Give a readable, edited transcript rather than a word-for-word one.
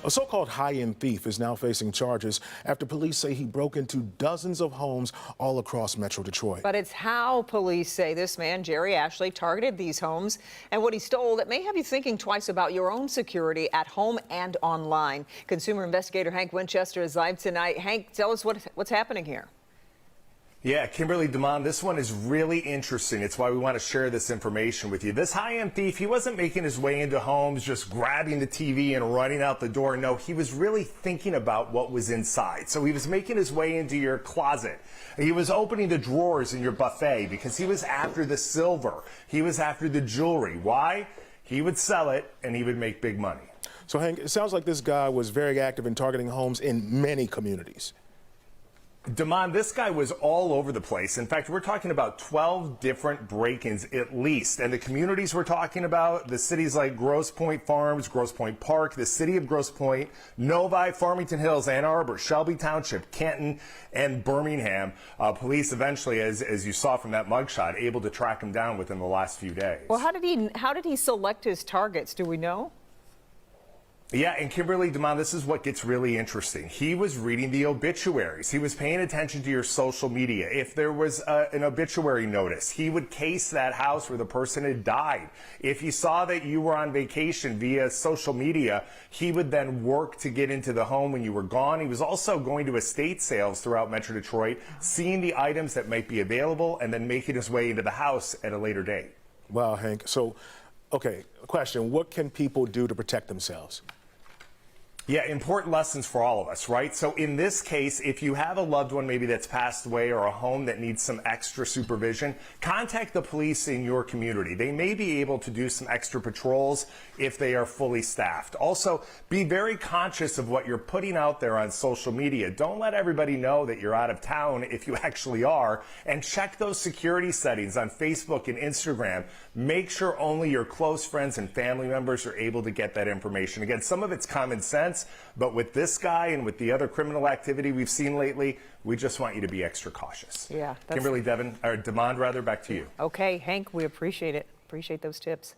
A so-called high-end thief is now facing charges after police say he broke into dozens of homes all across Metro Detroit. But it's how police say this man, Jerry Ashley, targeted these homes and what he stole that may have you thinking twice about your own security at home and online. Consumer investigator Hank Winchester is live tonight. Hank, tell us what's happening here. Yeah, Kimberly DeMond, this one is really interesting. It's why we want to share this information with you. This high-end thief, he wasn't making his way into homes, just grabbing the TV and running out the door. No, he was really thinking about what was inside. So he was making his way into your closet. He was opening the drawers in your buffet because he was after the silver. He was after the jewelry. Why? He would sell it and he would make big money. So, Hank, it sounds like this guy was very active in targeting homes in many communities. DeMond, this guy was all over the place. In fact, we're talking about 12 different break-ins at least. And the communities we're talking about, the cities like Grosse Pointe Farms, Grosse Pointe Park, the city of Grosse Pointe, Novi, Farmington Hills, Ann Arbor, Shelby Township, Canton, and Birmingham. Police eventually, as you saw from that mugshot, able to track him down within the last few days. Well, how did he select his targets? Do we know? Yeah, and Kimberly DeMond, this is what gets really interesting. He was reading the obituaries. He was paying attention to your social media. If there was an obituary notice, he would case that house where the person had died. If he saw that you were on vacation via social media, he would then work to get into the home when you were gone. He was also going to estate sales throughout Metro Detroit, seeing the items that might be available, and then making his way into the house at a later date. Wow, Hank. So, okay, question. What can people do to protect themselves? Yeah, important lessons for all of us, right? So in this case, if you have a loved one maybe that's passed away or a home that needs some extra supervision, contact the police in your community. They may be able to do some extra patrols if they are fully staffed. Also, be very conscious of what you're putting out there on social media. Don't let everybody know that you're out of town if you actually are, and check those security settings on Facebook and Instagram. Make sure only your close friends and family members are able to get that information. Again, some of it's common sense. But with this guy and with the other criminal activity we've seen lately, we just want you to be extra cautious. Yeah. Kimberly DeMond, back to you. Okay, Hank, we appreciate it. Appreciate those tips.